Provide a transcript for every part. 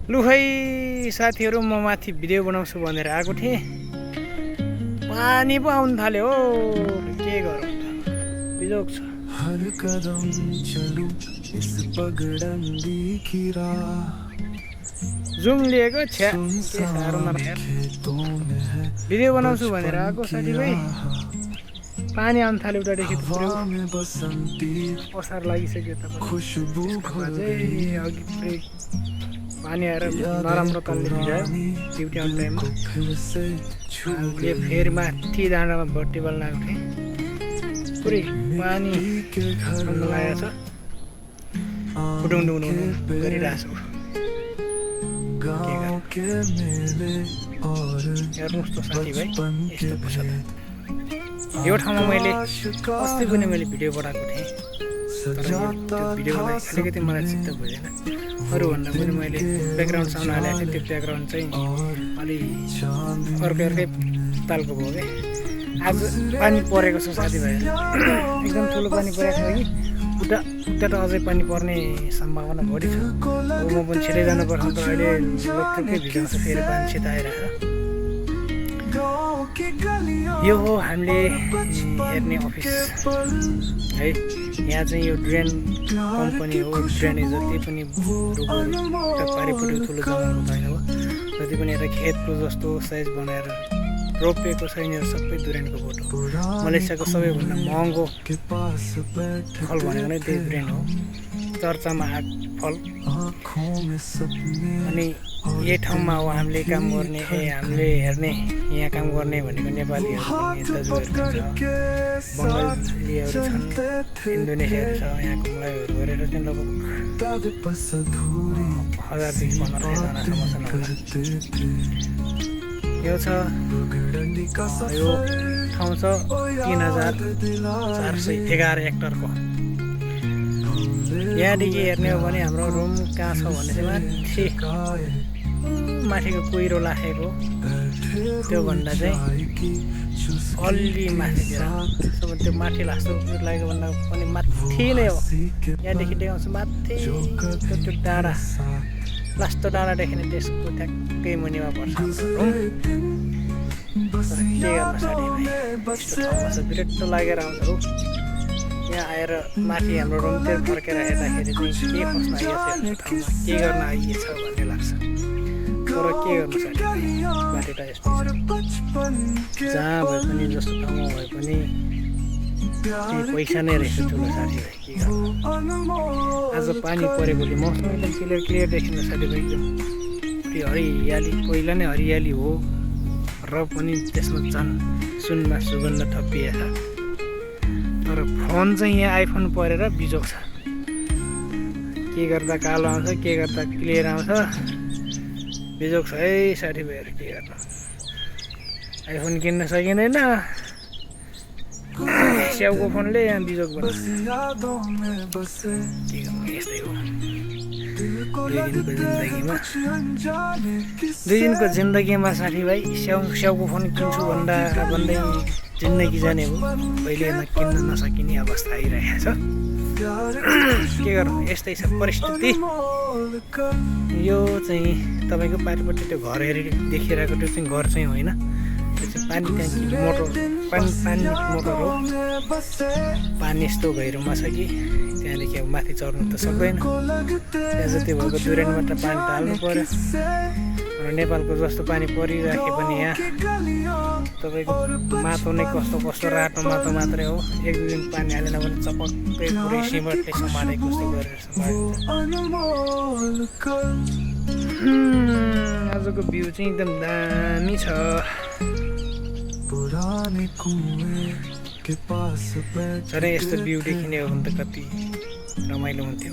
लु खै साथीहरू, म माथि भिडियो बनाउँछु भनेर आएको थिएँ। पानी पो आउनु थाल्यो हो, के गरौँ त, बिजोग छ। हर कदम चलू इस पगडंडी की राह, जुम लिएको छ्या, के साह्रो नर यार। भिडियो बनाउँछु भनेर आएको साथीभाइ, पानी आउनु थाल्यो उतादेखि त पुरै असार लागिसक्यो त। खुशबू अघि पुरै पानी आएर नराम्रो तलले भिजायो ड्युटी आउने टाइममा। यो फेरि माथि डाँडामा भट्टी बल्न आएको थिएँ, पुरै पानी लागेको छ, उडाउनु गरिरहेको छु। हेर्नुहोस् त साथीभाइ, यस्तो पो छ त। यो ठाउँमा मैले अस्ति पनि भिडियो बनाएको थिएँ, तर त्यो भिडियो अलिकति मलाई चित्त बुझेन। अरूभन्दा पनि मैले ब्याकग्राउन्ड साउन्ड हालेको थिएँ, त्यो ब्याकग्राउन्ड चाहिँ अलि अर्कै तालको भयो क्या। आज पानी परेको छ साथीभाइहरू, एकदम ठुलो पानी परेको छ कि उता त अझै पानी पर्ने सम्भावना बढी छ। म पनि छिटै जानुपर्छ त, अहिले लोकटोकै भिजाउँछ फेरि पानी छिटो आइरहेको छ। यो हो हामीले हेर्ने अफिस है। यहाँ चाहिँ यो ड्रेन कम्पनी हो। ड्रेनेज जति पनि पारिपट्टि ठुलो जग्गाहरू छैन हो, जति पनि यता खेतको जस्तो साइज बनाएर रोपेको छैन, सबै ड्रेनको बोट हो। मलेसियाको सबैभन्दा महँगो फल भनेको नै त्यही ड्रेन हो, चर्चामा आएको फल। अनि यही ठाउँमा हो हामीले काम गर्ने, हामीले हेर्ने, यहाँ काम गर्ने भनेको नेपालीहरू पनि दाजुहरू छ, बङ्गालीहरू छन्, इन्डोनेसियाहरू छ। यहाँ कुम्लाइहरू गरेर चाहिँ लगभग 1000देखि 1500जनासम्म छन् होला। यो छ, यो ठाउँ छ 3411 हेक्टरको। यहाँदेखि हेर्ने हो भने हाम्रो रुम कहाँ छ भने चाहिँ माथिको कुहिरो लाखेको, त्योभन्दा चाहिँ अलि माथितिर। त्यो माथि लास्तो लागेको भन्दा पनि माथि नै हो। यहाँदेखि देखाउँछ माथि त्यो डाँडा, लास्तो डाँडा देख्ने त्यसको ठ्याक्कै मुनिमा पर्छ रुम। तर के गर्न साथीभाइ, यस्तो ठाउँमा चाहिँ बिरक्तो लागेर आउँछ हो। यहाँ आएर माथि हाम्रो रुमतिर फर्केर हेर्दाखेरि चाहिँ के फस्न आइएछ ठाउँमा, के गर्न आइएछ भन्ने लाग्छ। तर के गर्नु साथीभाइ, बाटो त यस्तो छ। जहाँ भए पनि, जस्तो ठाउँमा भए पनि त्यही पैसा नै रहेछ ठुलो साथीभाइ, के गर्नु। आज पानी परेकोले मौसम एकदम क्लियर देखिन्छ साथीभाइ, एकदम हरियाली। पहिला नै हरियाली हो र पनि त्यसमा झन् सुनमा सुगन्ध थपिएछ। तर फोन चाहिँ यहाँ आइफोन परेर बिजोग छ। के गर्दा कालो आउँछ, के गर्दा क्लियर आउँछ, बिजोग छ है साथीभाइहरू। के गर्नु, आइफोन किन्न सकिँदैन, स्याउको फोनले यहाँ बिजोग बनाउँछ। के गर्नु, यस्तै हो। 2 दिनको जिन्दगीमा साथीभाइ स्याउको फोन किन्छु भन्दै जिन्दगी जाने हो, पहिलेमा किन्न नसकिने अवस्था आइरहेको छ। के गर्नु, यस्तै छ परिस्थिति। यो चाहिँ तपाईँको पारिपट्टि त्यो घर हेरी देखिरहेको त्यो चाहिँ घर चाहिँ होइन, त्यो चाहिँ पानी ट्याङ्की मोटर, पानी मोटर हो। पानी यस्तो गहिरोमा छ कि त्यहाँदेखि अब माथि चढ्नु त सक्दैन। त्यहाँ जति भएको ड्रेनबाट पानी त हाल्नु पऱ्यो। र नेपालको जस्तो पानी परिराखे पनि यहाँ तपाईँको माटो नै कस्तो रातो माटो मात्रै हो। 1-2 दिन पानी हालेन भने चपक्कै पुरै सिमटले समाले कस्तो गरेर समालिन्छ। आजको भ्यू चाहिँ एकदम दामी छ। झन् यस्तो भ्यू देखिने हो भने त कति रमाइलो हुन्थ्यो।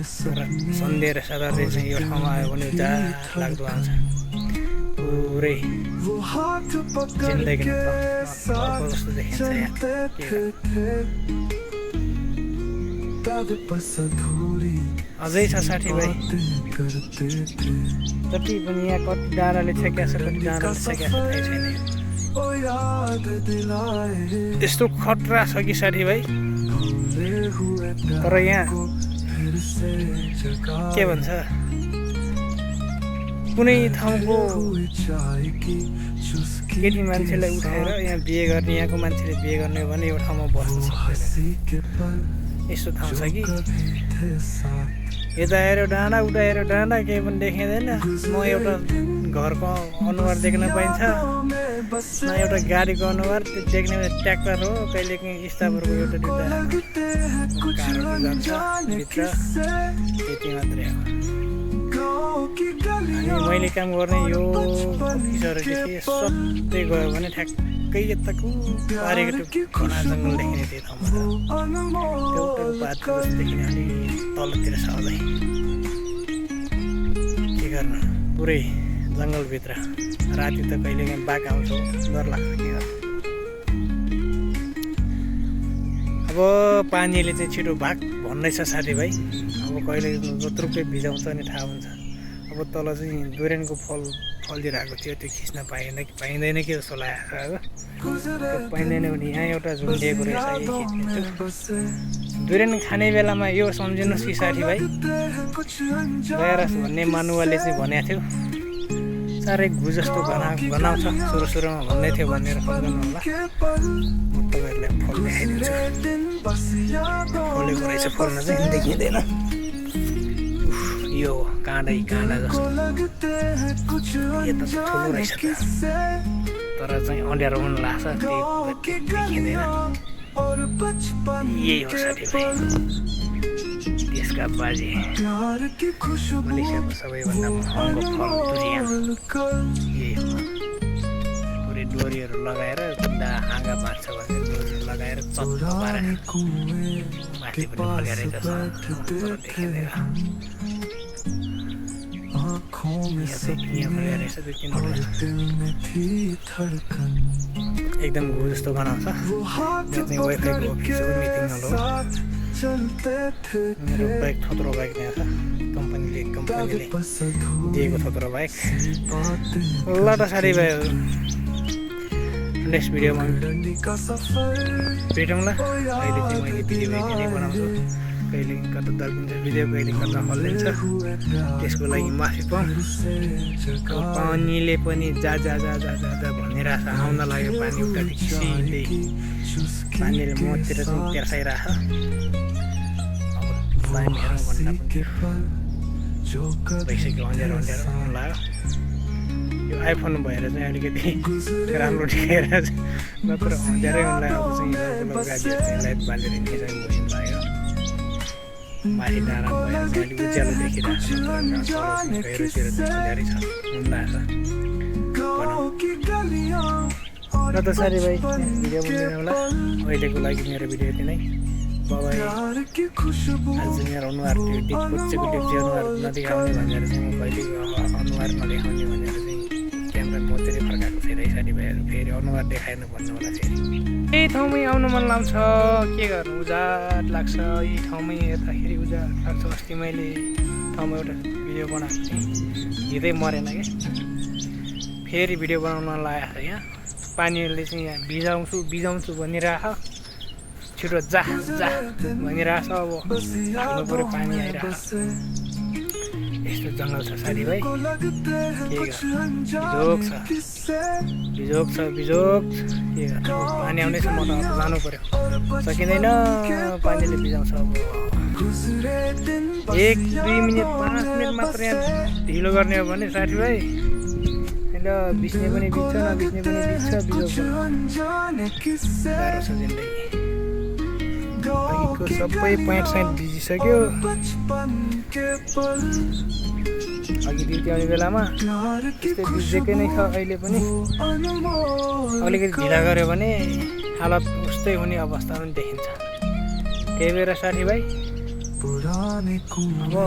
सन्ध्या र सदाले चाहिँ यो ठाउँमा आयो भने जहाँ लाग्दो आउँछ, पुरै जिन्दगी जस्तो देखिन्छ यहाँ। अझै छ साथीभाइ, जति पनि यहाँ कति डाँडाले छेक्या छ, कति डाँडाले छेक्या छ थाहै छैन। यस्तो खतरा छ कि साथीभाइ, तर यहाँ के भन्छ कुनै ठाउँको हुई जाएगी चुस्की केटी मान्छेलाई उठाएर यहाँ बिहे गर्ने यहाँको मान्छेले बिहे गर्ने हो भने यो ठाउँमा बस्न सक्दैन हंसी के पल यस्तो ठाउँ छ कि कभी थे साथ यता आएर डाँडा उता आएर डाँडा केही पनि देखिँदैन न एउटा घरको अनुहार देख्न पाइन्छ न एउटा गाडीको अनुहार त्यो देख्ने ट्र्याक्टर हो कहिलेकाहीँ स्थापरको एउटा दुईवटा लगते हैं कुछ कारहरू जान्छ अनजाने भित्र किस्से त्यति मात्रै हो गाँव की अनि गलियां मैले काम गर्ने यो अफिसहरूदेखि सबै गयो भने ठ्याक्कै यताको पारेको त्यो घना जङ्गल देखिने त्यही ठाउँमा छ अनमोल एउटाको पात जस्तो देखिने अलि तलतिर छ अझै के गर्नु पुरै जङ्गलभित्र राति त कहिलेकाहीँ बाघ आउँछ डर लाग्छ के गर्नु अब पानीले चाहिँ छिटो भाग भन्नै छ साथीभाइ अब कहिले जत्रुकै भिजाउँछ अनि थाहा हुन्छ अब तल चाहिँ डुरेनको फल फलिरहेको थियो त्यो खिच्न पाइएन कि पाइँदैन कि जस्तो लागेको त्यो पाइँदैन भने यहाँ एउटा झुन्डिएको रहेछ यही खिच्दैछु डुरेन खाने बेलामा यो सम्झिनुहोस् कि साथीभाइ गैरस भन्ने मानुवाले चाहिँ भनेको थियो साह्रै घु जस्तो गनाउँछ सुरु सुरुमा भन्दै थियो भनेर सम्झनु होला म तपाईँहरूलाई फल देखाइदिन्छु फलेको रहेछ फल्न चाहिँ देखिँदैन यो काँडै काँडा जस्तो यता चाहिँ ठुलो रहेछ त तर चाहिँ अँध्यारो पनि लाग्छ त्यही देखिँदैन यही हो साथीभाइ देशका बाजे मलेसियाको सबैभन्दा महँगो फल दुरियान यही हो पुरै डोरीहरू लगाएर हाँगा बाँध्छ भने डोरीहरू लगाएर चत्त पारेर माथि पनि फलेर देखिँदैन एकदम घु जस्तो बनाउँछ चाहिँ वाइफाईको अफिसको मिटिङ हल हो मेरो बाइक थोत्रो बाइक त्यहाँ छ कम्पनीले दिएको थोत्रो बाइक ल त साथीभाइहरू नेक्स्ट भिडियोमा भेटौँ ल अहिले चाहिँ मैले भिडियो नै बनाउँछु कहिले कता दर्किन्छ भिडियो कहिले कता हल्लिन्छ त्यसको लागि माफी पाऊँ पानीले पनि जा जा जा जा जा जा भनिरहेछ आउन लाग्यो पानी उतादेखि सिधै पानीले मतिर चाहिँ तेर्साइरहेछ अब पानी हेरौँ भन्दा पनि भइसक्यो अँध्यारो अँध्यारो हुन लाग्यो यो आइफोन भएर चाहिँ अलिकति राम्रो देखाइरहेछ नत्र अँध्यारै हुन लाग्यो अब चाहिँ गाडीहरू चाहिँ लाइट बालेर हिँड्ने चाहिँ मुसिन लाग्यो माथि डाँडा भएर चाहिँ अलिक उज्यालो देखिरहेको छ अँध्यारै छ हुन लाग्छ र त साथीभाइ भिडियो बुझ्दैन होला अहिलेको लागि मेरो भिडियो यति नै बाबाई आज मेरो अनुहार त्यो डिपकोचेको डिप्ची अनुहार नदेखाउने भनेर चाहिँ म कहिले अनुहार नदेखाउने भनेर चाहिँ क्यामेरा मतिर फर्काएको थिएँ है साथीभाइहरू फेरि अनुहार देखाएन भन्नु होला फेरि यही ठाउँमै आउनु मन लाग्छ के गर्नु उजाड लाग्छ यही ठाउँमै हेर्दाखेरि उजाड लाग्छ अस्ति मैले ठाउँमा एउटा भिडियो बनाएको थिएँ हिँड्दै मरेन क्या फेरि भिडियो बनाउन लागेको छ यहाँ पानीहरूले चाहिँ यहाँ बिजाउँछु भनिरहेको छिटो जा जा भनिरहेछ अब हाल्नु पऱ्यो पानी आइरहेको यस्तो जङ्गल छ साथीभाइ के बिजोग छ के गर्छ पानी आउँदैछ म त अब जानु पऱ्यो सकिँदैन पानीले बिजाउँछ अब 1-2 मिनट 5 मिनट मात्र यहाँ ढिलो गर्ने हो भने साथीभाइ ल बिच्ने पनि बिच्छ नबिच्ने पनि बिच्छ बिजोग गाह्रो छ जिन्दगी अघिको सबै 65 बिजिसक्यो अघि ड्युटी आउने बेलामा त्यस्तै बिजेकै नै छ अहिले पनि अलिकति ढिला गऱ्यो भने हालत उस्तै हुने अवस्था पनि देखिन्छ त्यही भएर साथीभाइ अब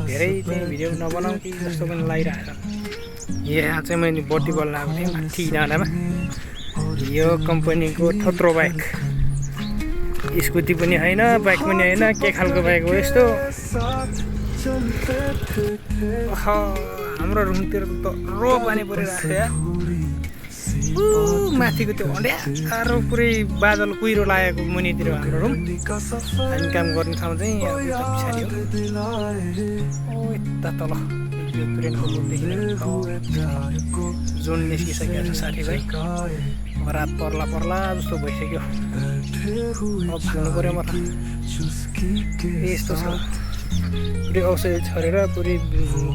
धेरै चाहिँ भिडियो नबनाऊ कि जस्तो पनि लागिरहेको छ यहाँ चाहिँ मैले बत्ती बल्न आएको थिएँ माथि डाँडामा यो कम्पनीको थोत्रो बाइक स्कुटी पनि होइन बाइक पनि होइन के खालको बाइक हो यस्तो हाम्रो रुमतिर त रो पानी परिरहेको छ माथिको त्यो अँध्यारो पुरै बादल कुहिरो लागेको मुनितिर हाम्रो रुम हामी काम गर्ने ठाउँ चाहिँ यहाँ पछाडि हो यता तल यो ट्रेनको पुलदेखि जुन निस्किसकेको छ साथीभाइ अब रात पर्ला पर्ला जस्तो भइसक्यो अब भाग्नु पऱ्यो म त यस्तो छ पुरै औषधि छरेर पुरै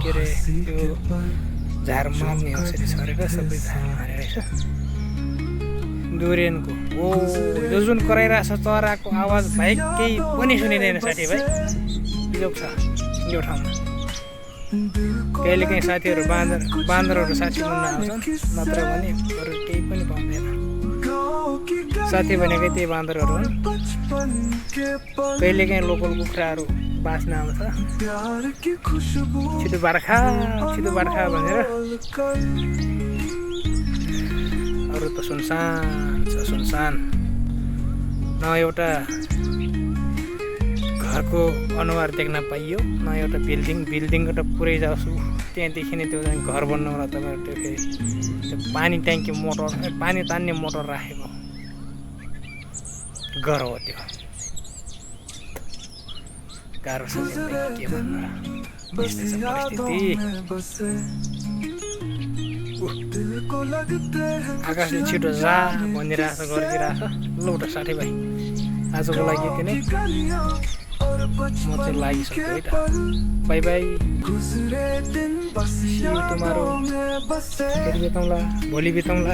के अरे त्यो झार मार्ने औषधि छरेर सबै झार मारेर डुरेनको हो यो जुन कराइरहेको छ चराको आवाज भाइ केही पनि सुनिँदैन साथीभाइ बिजोग छ यो ठाउँमा कहिलेकाहीँ साथीहरू बाँदरहरू साथी बन्न आउँछन् नत्र भने अरू केही पनि पाउँदैन साथी भनेकै त्यही बाँदरहरू हुन् कहिलेकाहीँ लोकल कुखुराहरू बाँच्न आउँछ छिटो बार्खा भनेर अरू त सुनसान न एउटा घरको अनुहार देख्न पाइयो न एउटा बिल्डिङबाट पुरै जाउँछु त्यहाँदेखि नै त्यो घर बन्नुलाई तपाईँहरू त्यो फेरि त्यो पानी तान्ने मोटर राखेको घर हो त्यो गाह्रो छ के भन्नु यस्तै छ परिस्थिति आकाशले छिटो जा भनिरहेछ गरिदिरहेछ ल त साथीभाइ आजको लागि यति नै म चाहिँ लागिसक्यो है त बाई बाई टुमारो फेरि भेटौँला भोलि भेटौँला